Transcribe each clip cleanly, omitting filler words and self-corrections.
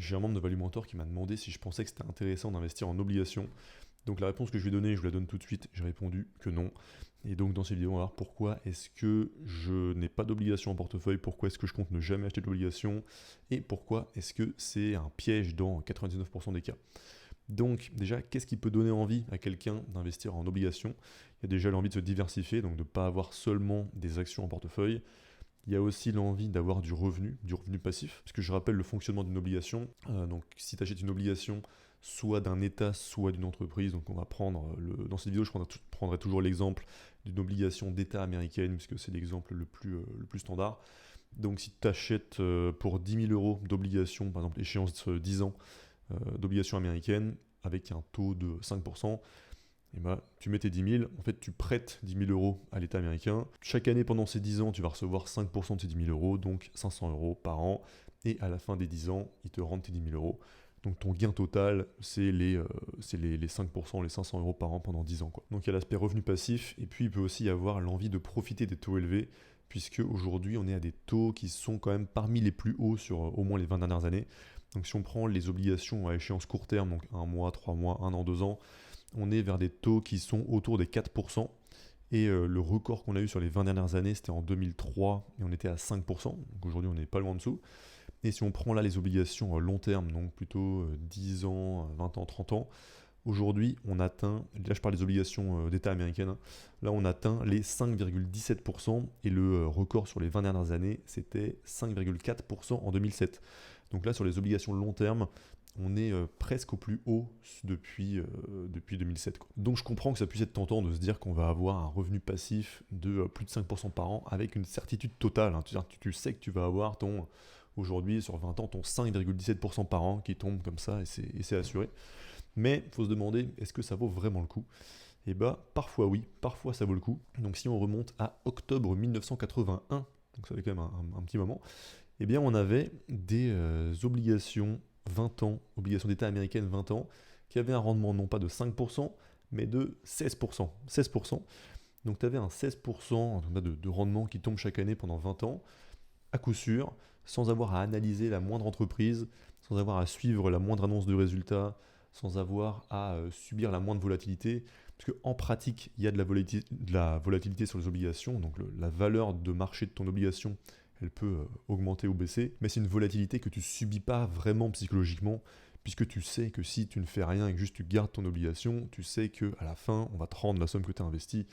j'ai un membre de Value Mentor qui m'a demandé si je pensais que c'était intéressant d'investir en obligations. Donc la réponse que je lui ai donnée, je vous la donne tout de suite, j'ai répondu que non. Et donc dans cette vidéo, on va voir pourquoi est-ce que je n'ai pas d'obligation en portefeuille, pourquoi est-ce que je compte ne jamais acheter d'obligation, et pourquoi est-ce que c'est un piège dans 99% des cas. Donc déjà, qu'est-ce qui peut donner envie à quelqu'un d'investir en obligations? Il y a déjà l'envie de se diversifier, donc de ne pas avoir seulement des actions en portefeuille. Il y a aussi l'envie d'avoir du revenu passif, parce que je rappelle le fonctionnement d'une obligation. Donc si tu achètes une obligation, soit d'un État, soit d'une entreprise, donc on va prendre, dans cette vidéo je prendrai toujours l'exemple d'une obligation d'État américaine, puisque c'est l'exemple le plus standard. Donc si tu achètes pour 10 000 euros d'obligations, par exemple échéance 10 ans d'obligations américaines, avec un taux de 5%, et bah, tu mets tes 10 000, en fait tu prêtes 10 000 euros à l'État américain. Chaque année pendant ces 10 ans, tu vas recevoir 5% de ces 10 000 euros, donc 500 euros par an. Et à la fin des 10 ans, ils te rendent tes 10 000 euros. Donc ton gain total, c'est les 5%, les 500 euros par an pendant 10 ans, quoi. Donc il y a l'aspect revenu passif, et puis il peut aussi y avoir l'envie de profiter des taux élevés, puisque aujourd'hui on est à des taux qui sont quand même parmi les plus hauts sur au moins les 20 dernières années. Donc si on prend les obligations à échéance court terme, donc 1 mois, 3 mois, 1 an, 2 ans, on est vers des taux qui sont autour des 4%. Et le record qu'on a eu sur les 20 dernières années, c'était en 2003, et on était à 5%. Donc aujourd'hui, on n'est pas loin en dessous. Et si on prend là les obligations long terme, donc plutôt 10 ans, 20 ans, 30 ans, aujourd'hui, on atteint, là je parle des obligations d'État américaines, hein, là on atteint les 5,17%, et le record sur les 20 dernières années, c'était 5,4% en 2007. Donc là, sur les obligations long terme, on est presque au plus haut depuis 2007, quoi. Donc je comprends que ça puisse être tentant de se dire qu'on va avoir un revenu passif de plus de 5% par an avec une certitude totale, hein. Tu sais que tu vas avoir aujourd'hui sur 20 ans ton 5,17% par an qui tombe comme ça, et c'est assuré. Mais il faut se demander, est-ce que ça vaut vraiment le coup? Et bah parfois oui, parfois ça vaut le coup. Donc si on remonte à octobre 1981, donc ça fait quand même un petit moment, eh bien on avait des obligations 20 ans, obligations d'État américaines 20 ans, qui avaient un rendement non pas de 5%, mais de 16%. 16%. Donc tu avais un 16% de rendement qui tombe chaque année pendant 20 ans, à coup sûr, sans avoir à analyser la moindre entreprise, sans avoir à suivre la moindre annonce de résultat, sans avoir à subir la moindre volatilité, parce qu'en pratique, il y a de la volatilité sur les obligations, donc la valeur de marché de ton obligation, elle peut augmenter ou baisser, mais c'est une volatilité que tu subis pas vraiment psychologiquement, puisque tu sais que si tu ne fais rien et que juste tu gardes ton obligation, tu sais qu'à la fin, on va te rendre la somme que tu as investie.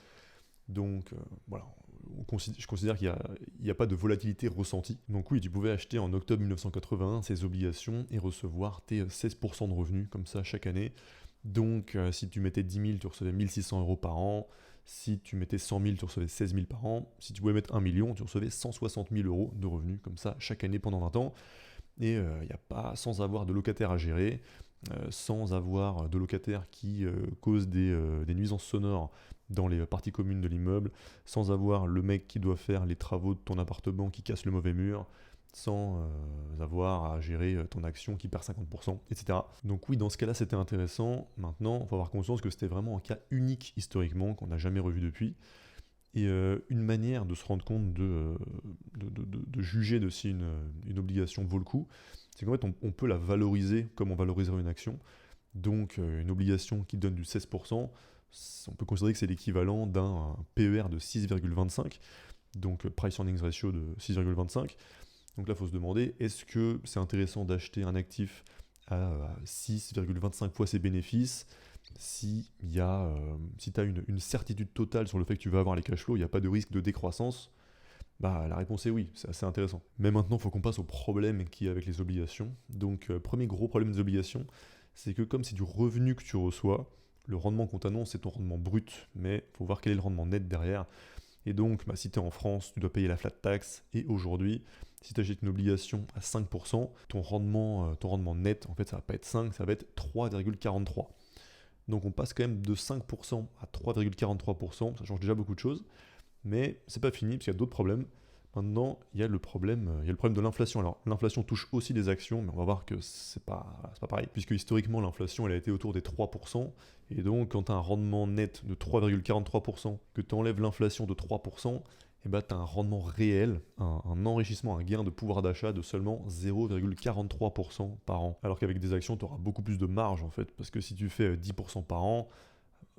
Donc voilà, je considère qu'il n'y a pas de volatilité ressentie. Donc oui, tu pouvais acheter en octobre 1981 ces obligations et recevoir tes 16% de revenus comme ça chaque année. Donc si tu mettais 10 000, tu recevais 1 600 euros par an. Si tu mettais 100 000, tu recevais 16 000 par an. Si tu pouvais mettre 1 million, tu recevais 160 000 euros de revenus comme ça chaque année pendant 20 ans. Et il n'y a pas, sans avoir de locataire à gérer, sans avoir de locataires qui causent des nuisances sonores dans les parties communes de l'immeuble, sans avoir le mec qui doit faire les travaux de ton appartement qui casse le mauvais mur, sans avoir à gérer ton action qui perd 50%, etc. Donc oui, dans ce cas-là, c'était intéressant. Maintenant, il faut avoir conscience que c'était vraiment un cas unique historiquement, qu'on n'a jamais revu depuis. Et une manière de se rendre compte de juger de si une obligation vaut le coup, c'est qu'en fait on peut la valoriser comme on valoriserait une action. Donc une obligation qui donne du 16%, on peut considérer que c'est l'équivalent d'un PER de 6,25, donc Price Earnings Ratio de 6,25. Donc là il faut se demander, est-ce que c'est intéressant d'acheter un actif à 6,25 fois ses bénéfices si tu as une certitude totale sur le fait que tu vas avoir les cash flows, il n'y a pas de risque de décroissance? Bah, la réponse est oui, c'est assez intéressant. Mais maintenant, il faut qu'on passe au problème qui est avec les obligations. Donc, premier gros problème des obligations, c'est que comme c'est du revenu que tu reçois, le rendement qu'on t'annonce, c'est ton rendement brut, mais il faut voir quel est le rendement net derrière. Et donc, si tu es en France, tu dois payer la flat tax, et aujourd'hui, si tu achètes une obligation à 5%, ton rendement net, en fait, ça va pas être 5, ça va être 3,43. Donc on passe quand même de 5% à 3,43%, ça change déjà beaucoup de choses, mais c'est pas fini parce qu'il y a d'autres problèmes. Maintenant, il y a le problème de l'inflation. Alors l'inflation touche aussi les actions, mais on va voir que c'est pas pareil, puisque historiquement l'inflation elle a été autour des 3%, et donc quand tu as un rendement net de 3,43%, que tu enlèves l'inflation de 3%, et bah, tu as un rendement réel, un enrichissement, un gain de pouvoir d'achat de seulement 0,43% par an. Alors qu'avec des actions, tu auras beaucoup plus de marge en fait, parce que si tu fais 10% par an,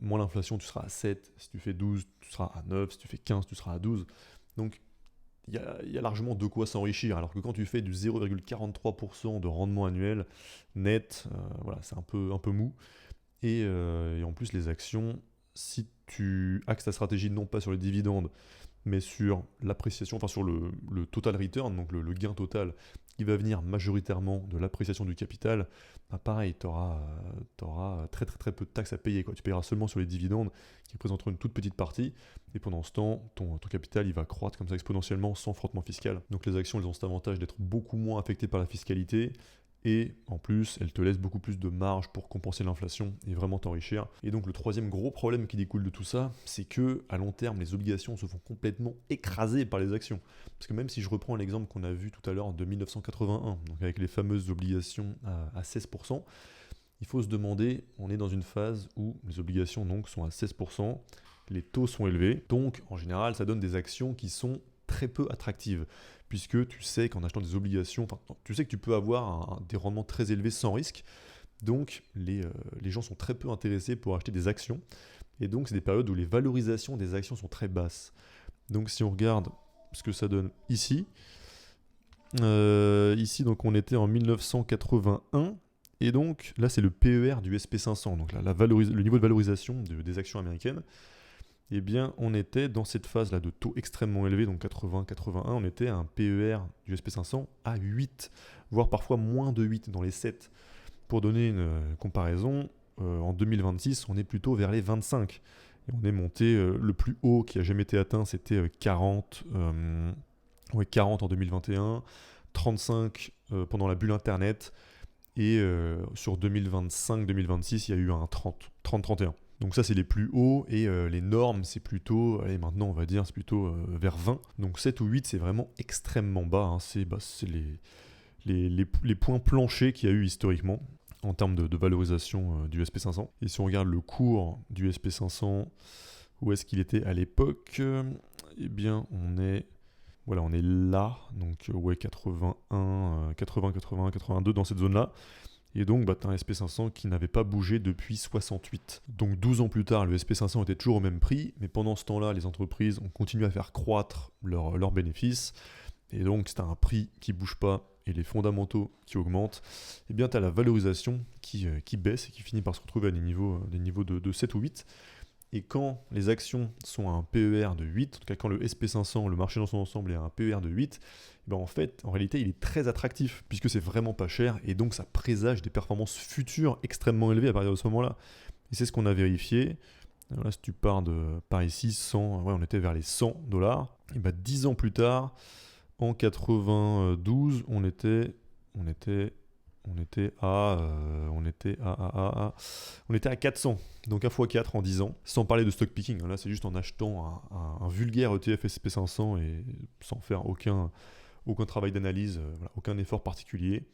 moins l'inflation, tu seras à 7, si tu fais 12, tu seras à 9, si tu fais 15, tu seras à 12. Donc il y a largement de quoi s'enrichir, alors que quand tu fais du 0,43% de rendement annuel net, voilà, c'est un peu mou. Et en plus, les actions, si tu axes ta stratégie non pas sur les dividendes, mais sur l'appréciation, enfin sur le total return, donc le gain total, qui va venir majoritairement de l'appréciation du capital, bah pareil, tu auras très très très peu de taxes à payer, quoi. Tu payeras seulement sur les dividendes, qui représenteront une toute petite partie, et pendant ce temps, ton capital il va croître comme ça exponentiellement sans frottement fiscal. Donc les actions, elles ont cet avantage d'être beaucoup moins affectées par la fiscalité, et en plus, elle te laisse beaucoup plus de marge pour compenser l'inflation et vraiment t'enrichir. Et donc le troisième gros problème qui découle de tout ça, c'est que à long terme, les obligations se font complètement écraser par les actions. Parce que même si je reprends l'exemple qu'on a vu tout à l'heure de 1981, donc avec les fameuses obligations à 16%, il faut se demander, on est dans une phase où les obligations donc sont à 16%, les taux sont élevés, donc en général ça donne des actions qui sont très peu attractives, puisque tu sais qu'en achetant des obligations, tu sais que tu peux avoir des rendements très élevés sans risque, donc les gens sont très peu intéressés pour acheter des actions, et donc c'est des périodes où les valorisations des actions sont très basses. Donc si on regarde ce que ça donne ici, donc on était en 1981, et donc là c'est le PER du SP500, donc là, le niveau de valorisation des actions américaines. Eh bien, on était dans cette phase-là de taux extrêmement élevés, donc 80-81, on était à un PER du SP500 à 8, voire parfois moins de 8, dans les 7. Pour donner une comparaison, en 2026, on est plutôt vers les 25. Et on est monté, le plus haut qui a jamais été atteint, c'était 40 en 2021, 35 pendant la bulle Internet, et sur 2025-2026, il y a eu un 30-31. Donc ça c'est les plus hauts, et les normes c'est plutôt, allez maintenant on va dire, c'est plutôt vers 20. Donc 7 ou 8 c'est vraiment extrêmement bas, hein. C'est les points planchers qu'il y a eu historiquement en termes de valorisation du SP500. Et si on regarde le cours du SP500, où est-ce qu'il était à l'époque, eh bien on est là, donc 80, 82 dans cette zone-là. Et donc, tu as un SP500 qui n'avait pas bougé depuis 68. Donc 12 ans plus tard, le SP500 était toujours au même prix, mais pendant ce temps-là, les entreprises ont continué à faire croître leurs bénéfices. Et donc, c'est un prix qui ne bouge pas et les fondamentaux qui augmentent. Et bien, tu as la valorisation qui baisse et qui finit par se retrouver à des niveaux de 7 ou 8. Et quand les actions sont à un PER de 8, en tout cas quand le SP500, le marché dans son ensemble est à un PER de 8, ben en fait, en réalité, il est très attractif, puisque c'est vraiment pas cher, et donc ça présage des performances futures extrêmement élevées à partir de ce moment-là. Et c'est ce qu'on a vérifié. Alors là, si tu pars par ici, 100, on était vers les $100, et ben 10 ans plus tard, en 92, on était à 400, donc 1 x 4 en 10 ans, sans parler de stock picking. Là, c'est juste en achetant un vulgaire ETF SP500 et sans faire aucun travail d'analyse, aucun effort particulier,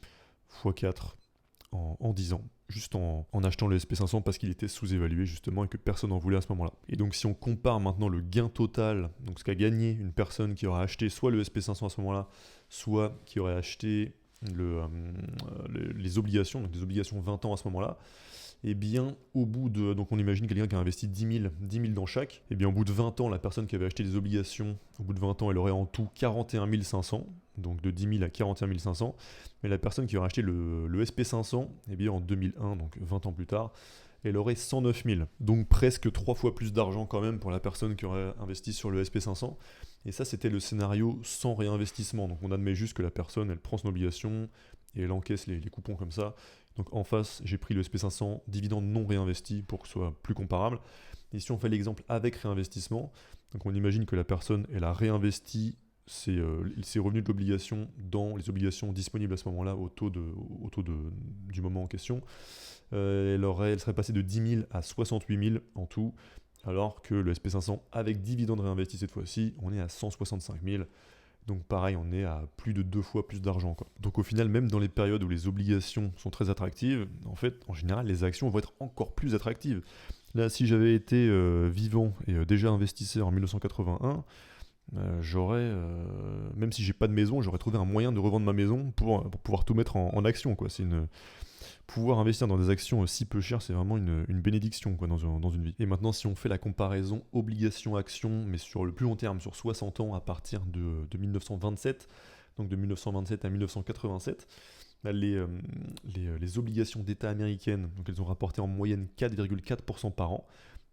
x 4 en 10 ans, juste en achetant le SP500 parce qu'il était sous-évalué justement et que personne n'en voulait à ce moment-là. Et donc si on compare maintenant le gain total, donc ce qu'a gagné une personne qui aurait acheté soit le SP500 à ce moment-là, soit qui aurait acheté les obligations, donc des obligations 20 ans à ce moment-là, et bien au bout de, donc on imagine quelqu'un qui a investi 10 000 dans chaque, et bien au bout de 20 ans, la personne qui avait acheté les obligations, au bout de 20 ans, elle aurait en tout 41 500, donc de 10 000 à 41 500, mais la personne qui aurait acheté le SP500, et bien en 2001, donc 20 ans plus tard, elle aurait 109 000, donc presque 3 fois plus d'argent quand même pour la personne qui aurait investi sur le SP500. Et ça, c'était le scénario sans réinvestissement. Donc on admet juste que la personne, elle prend son obligation et elle encaisse les coupons comme ça. Donc en face, j'ai pris le SP500 dividende non réinvesti pour que ce soit plus comparable. Et si on fait l'exemple avec réinvestissement, donc on imagine que la personne, elle a réinvesti ses revenus de l'obligation dans les obligations disponibles à ce moment-là au taux du moment en question. Elle serait passée de 10 000 à 68 000 en tout, alors que le SP500 avec dividende réinvesti cette fois-ci, on est à 165 000. Donc pareil, on est à plus de 2 fois plus d'argent, quoi. Donc au final, même dans les périodes où les obligations sont très attractives, en fait, en général, les actions vont être encore plus attractives. Là, si j'avais été vivant et déjà investisseur en 1981, même si j'ai pas de maison, j'aurais trouvé un moyen de revendre ma maison pour pouvoir tout mettre en action, quoi. Pouvoir investir dans des actions si peu chères, c'est vraiment une bénédiction, quoi, dans une vie. Et maintenant, si on fait la comparaison obligation-action, mais sur le plus long terme, sur 60 ans à partir de 1927, donc de 1927 à 1987, les obligations d'État américaines, donc elles ont rapporté en moyenne 4,4% par an.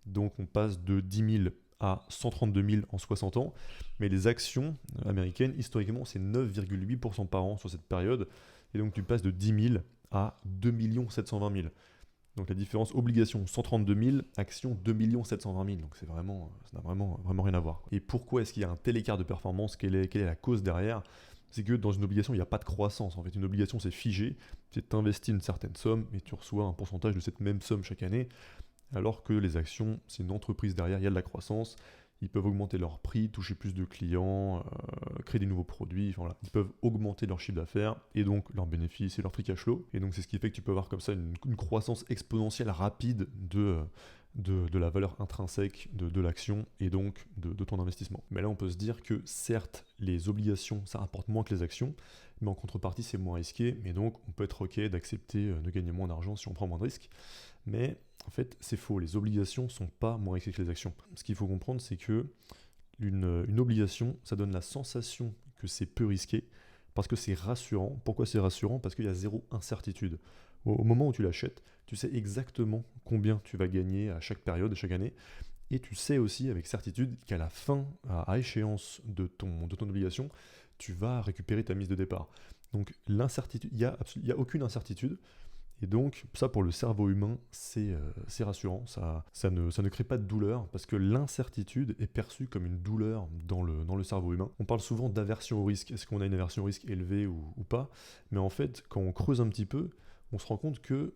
Donc on passe de 10 000 à 132 000 en 60 ans. Mais les actions américaines, historiquement, c'est 9,8% par an sur cette période. Et donc tu passes de 10 000 à 2 720 000. Donc la différence obligation 132 000, action 2 720 000. Donc ça n'a vraiment rien à voir. Et pourquoi est-ce qu'il y a un tel écart de performance? Quelle est la cause derrière? C'est que dans une obligation, il n'y a pas de croissance. En fait, une obligation, c'est figé. C'est investir une certaine somme et tu reçois un pourcentage de cette même somme chaque année. Alors que les actions, c'est une entreprise derrière, il y a de la croissance. Ils peuvent augmenter leur prix, toucher plus de clients, créer des nouveaux produits. Voilà. Ils peuvent augmenter leur chiffre d'affaires et donc leurs bénéfices et leur free cash flow. Et donc c'est ce qui fait que tu peux avoir comme ça une croissance exponentielle rapide de la valeur intrinsèque de l'action et donc de ton investissement. Mais là on peut se dire que certes les obligations ça rapporte moins que les actions, mais en contrepartie c'est moins risqué et donc on peut être ok d'accepter de gagner moins d'argent si on prend moins de risques. Mais en fait, c'est faux. Les obligations ne sont pas moins risquées que les actions. Ce qu'il faut comprendre, c'est que une obligation, ça donne la sensation que c'est peu risqué parce que c'est rassurant. Pourquoi c'est rassurant? Parce qu'il y a zéro incertitude. Au moment où tu l'achètes, tu sais exactement combien tu vas gagner à chaque période, à chaque année. Et tu sais aussi avec certitude qu'à la fin, à échéance de ton obligation, tu vas récupérer ta mise de départ. Donc l'incertitude, il n'y a aucune incertitude. Et donc, ça pour le cerveau humain, c'est rassurant, ça ne crée pas de douleur, parce que l'incertitude est perçue comme une douleur dans le cerveau humain. On parle souvent d'aversion au risque, est-ce qu'on a une aversion au risque élevée ou pas? Mais en fait, quand on creuse un petit peu, on se rend compte que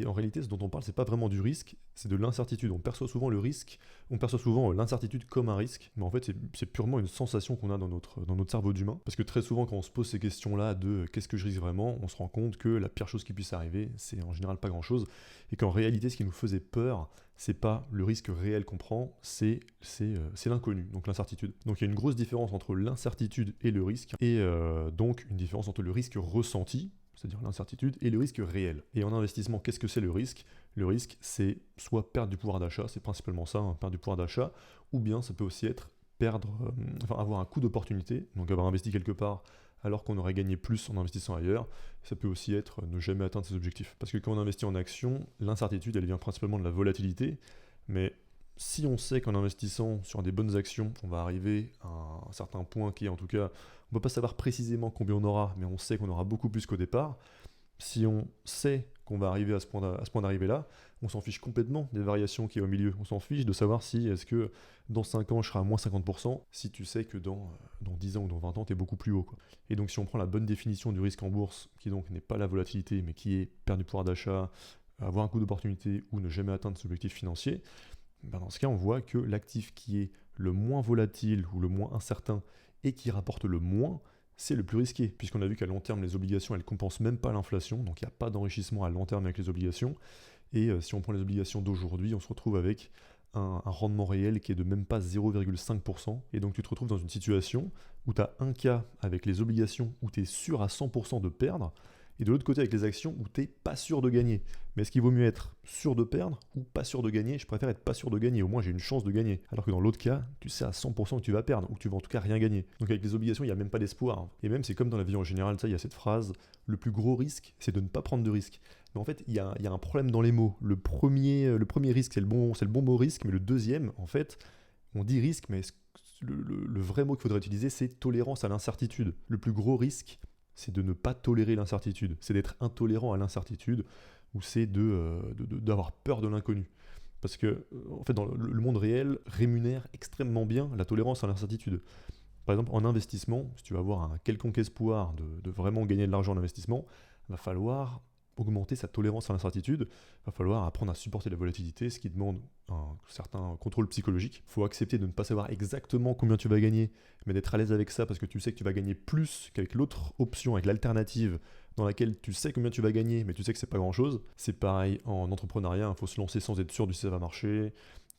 en réalité, ce dont on parle, c'est pas vraiment du risque, c'est de l'incertitude. On perçoit souvent le risque, on perçoit souvent l'incertitude comme un risque, mais en fait, c'est purement une sensation qu'on a dans notre cerveau d'humain. Parce que très souvent, quand on se pose ces questions-là de qu'est-ce que je risque vraiment, on se rend compte que la pire chose qui puisse arriver, c'est en général pas grand-chose, et qu'en réalité, ce qui nous faisait peur, c'est pas le risque réel qu'on prend, c'est l'inconnu, donc l'incertitude. Donc il y a une grosse différence entre l'incertitude et le risque, et donc une différence entre le risque ressenti, c'est-à-dire l'incertitude, et le risque réel. Et en investissement, qu'est-ce que c'est le risque? Le risque, c'est soit perdre du pouvoir d'achat, c'est principalement ça, hein, perdre du pouvoir d'achat, ou bien ça peut aussi être avoir un coût d'opportunité, donc avoir investi quelque part alors qu'on aurait gagné plus en investissant ailleurs. Ça peut aussi être ne jamais atteindre ses objectifs. Parce que quand on investit en action, l'incertitude, elle vient principalement de la volatilité, mais si on sait qu'en investissant sur des bonnes actions, on va arriver à un certain point qui est en tout cas, on ne peut pas savoir précisément combien on aura, mais on sait qu'on aura beaucoup plus qu'au départ. Si on sait qu'on va arriver à ce point d'arrivée là, on s'en fiche complètement des variations qu'il y a au milieu. On s'en fiche de savoir si est-ce que dans 5 ans je serai à moins 50%, si tu sais que dans 10 ans ou dans 20 ans tu es beaucoup plus haut, quoi. Et donc si on prend la bonne définition du risque en bourse, qui donc n'est pas la volatilité, mais qui est perdre du pouvoir d'achat, avoir un coût d'opportunité ou ne jamais atteindre ses objectifs financiers, ben dans ce cas on voit que l'actif qui est le moins volatile ou le moins incertain et qui rapporte le moins, c'est le plus risqué, puisqu'on a vu qu'à long terme, les obligations, elles ne compensent même pas l'inflation, donc il n'y a pas d'enrichissement à long terme avec les obligations. Et si on prend les obligations d'aujourd'hui, on se retrouve avec un rendement réel qui est de même pas 0,5%. Et donc tu te retrouves dans une situation où tu as un cas avec les obligations où tu es sûr à 100% de perdre, et de l'autre côté avec les actions où tu n'es pas sûr de gagner. Mais est-ce qu'il vaut mieux être sûr de perdre ou pas sûr de gagner? Je préfère être pas sûr de gagner, au moins j'ai une chance de gagner. Alors que dans l'autre cas, tu sais à 100% que tu vas perdre, ou que tu vas en tout cas rien gagner. Donc avec les obligations, il n'y a même pas d'espoir. Et même c'est comme dans la vie en général, ça, il y a cette phrase, le plus gros risque, c'est de ne pas prendre de risque. Mais en fait, il y a un problème dans les mots. Le premier risque, c'est le bon mot risque, mais le deuxième, en fait, on dit risque, mais le vrai mot qu'il faudrait utiliser, c'est tolérance à l'incertitude. Le plus gros risque, c'est de ne pas tolérer l'incertitude, c'est d'être intolérant à l'incertitude, ou c'est d'avoir peur de l'inconnu. Parce que, en fait, dans le monde réel, rémunère extrêmement bien la tolérance à l'incertitude. Par exemple, en investissement, si tu vas avoir un quelconque espoir de vraiment gagner de l'argent en investissement, il va falloir augmenter sa tolérance à l'incertitude, il va falloir apprendre à supporter la volatilité, ce qui demande un certain contrôle psychologique. Il faut accepter de ne pas savoir exactement combien tu vas gagner, mais d'être à l'aise avec ça parce que tu sais que tu vas gagner plus qu'avec l'autre option, avec l'alternative dans laquelle tu sais combien tu vas gagner, mais tu sais que c'est pas grand-chose. C'est pareil en entrepreneuriat, il faut se lancer sans être sûr du si ça va marcher.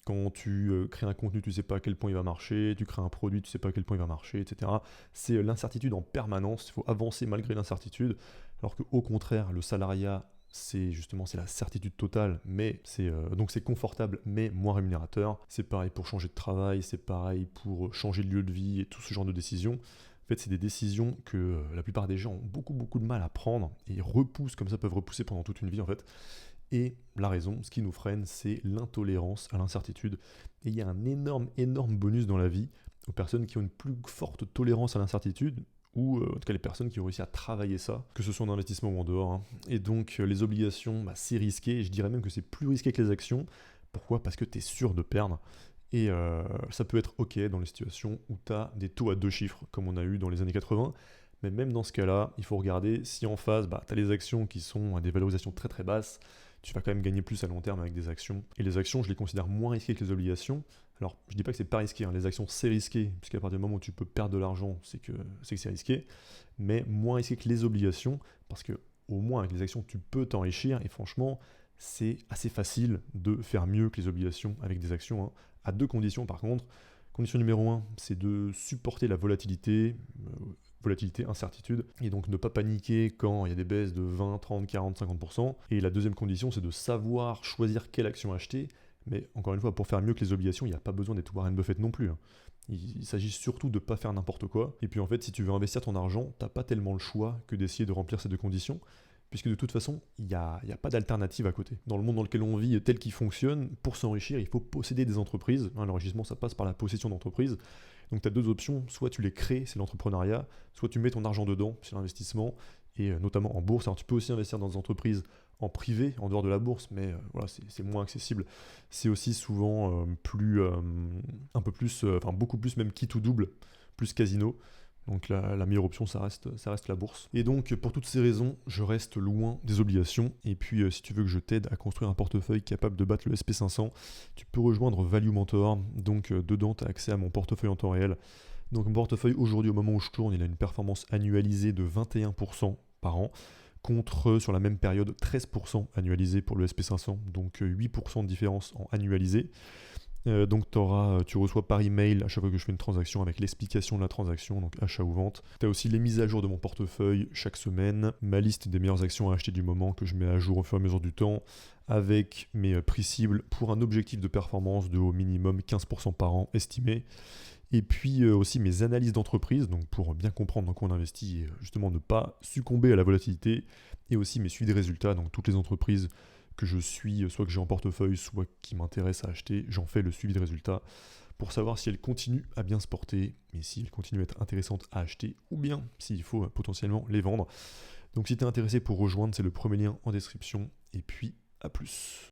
quand tu crées un contenu, tu sais pas à quel point il va marcher, tu crées un produit, tu sais pas à quel point il va marcher, etc. C'est l'incertitude en permanence, il faut avancer malgré l'incertitude, alors qu'au contraire, le salariat, c'est la certitude totale, mais donc c'est confortable, mais moins rémunérateur. C'est pareil pour changer de travail, c'est pareil pour changer de lieu de vie et tout ce genre de décisions. En fait, c'est des décisions que la plupart des gens ont beaucoup de mal à prendre et repoussent, comme ça peuvent repousser pendant toute une vie en fait. Et la raison, ce qui nous freine, c'est l'intolérance à l'incertitude. Et il y a un énorme bonus dans la vie aux personnes qui ont une plus forte tolérance à l'incertitude, ou en tout cas les personnes qui ont réussi à travailler ça, que ce soit en investissement ou en dehors. Hein. Et donc les obligations, c'est risqué, et je dirais même que c'est plus risqué que les actions. Pourquoi ? Parce que tu es sûr de perdre. Et ça peut être ok dans les situations où tu as des taux à 2 chiffres, comme on a eu dans les années 80. Mais même dans ce cas-là, il faut regarder si en face, tu as les actions qui sont à des valorisations très basses, tu vas quand même gagner plus à long terme avec des actions. Et les actions, je les considère moins risquées que les obligations. Alors, je dis pas que c'est pas risqué, hein. Les actions c'est risqué, puisqu'à partir du moment où tu peux perdre de l'argent, c'est que c'est risqué, mais moins risqué que les obligations, parce que au moins avec les actions, tu peux t'enrichir, et franchement, c'est assez facile de faire mieux que les obligations avec des actions, hein. À 2 conditions par contre. Condition numéro 1, c'est de supporter la volatilité, incertitude, et donc ne pas paniquer quand il y a des baisses de 20, 30, 40, 50%. Et la deuxième condition, c'est de savoir choisir quelle action acheter, mais encore une fois, pour faire mieux que les obligations, il n'y a pas besoin d'être Warren Buffett non plus, hein. Il s'agit surtout de ne pas faire n'importe quoi. Et puis en fait, si tu veux investir ton argent, tu n'as pas tellement le choix que d'essayer de remplir ces 2 conditions, puisque de toute façon, il n'y a pas d'alternative à côté. Dans le monde dans lequel on vit, tel qu'il fonctionne, pour s'enrichir, il faut posséder des entreprises. L'enrichissement, ça passe par la possession d'entreprises. Donc tu as 2 options, soit tu les crées, c'est l'entrepreneuriat, soit tu mets ton argent dedans, c'est l'investissement, et notamment en bourse. Alors tu peux aussi investir dans des entreprises en privé, en dehors de la bourse, mais voilà, c'est moins accessible. C'est aussi souvent un peu plus, beaucoup plus même quitte ou double, plus casino. Donc la meilleure option, ça reste la bourse. Et donc, pour toutes ces raisons, je reste loin des obligations. Et puis, si tu veux que je t'aide à construire un portefeuille capable de battre le SP500, tu peux rejoindre Value Mentor. Donc, dedans, tu as accès à mon portefeuille en temps réel. Donc, mon portefeuille, aujourd'hui, au moment où je tourne, il a une performance annualisée de 21% par an, contre, sur la même période, 13% annualisé pour le SP500. Donc, 8% de différence en annualisé. Donc tu reçois par email à chaque fois que je fais une transaction avec l'explication de la transaction, donc achat ou vente. Tu as aussi les mises à jour de mon portefeuille chaque semaine, ma liste des meilleures actions à acheter du moment que je mets à jour au fur et à mesure du temps, avec mes prix cibles pour un objectif de performance de au minimum 15% par an estimé. Et puis aussi mes analyses d'entreprise, donc pour bien comprendre dans quoi on investit et justement ne pas succomber à la volatilité, et aussi mes suivis de résultats, donc toutes les entreprises que je suis, soit que j'ai en portefeuille, soit qui m'intéressent à acheter, j'en fais le suivi de résultats pour savoir si elles continuent à bien se porter et si elles continuent à être intéressantes à acheter ou bien s'il faut potentiellement les vendre. Donc si tu es intéressé pour rejoindre, c'est le premier lien en description et puis à plus.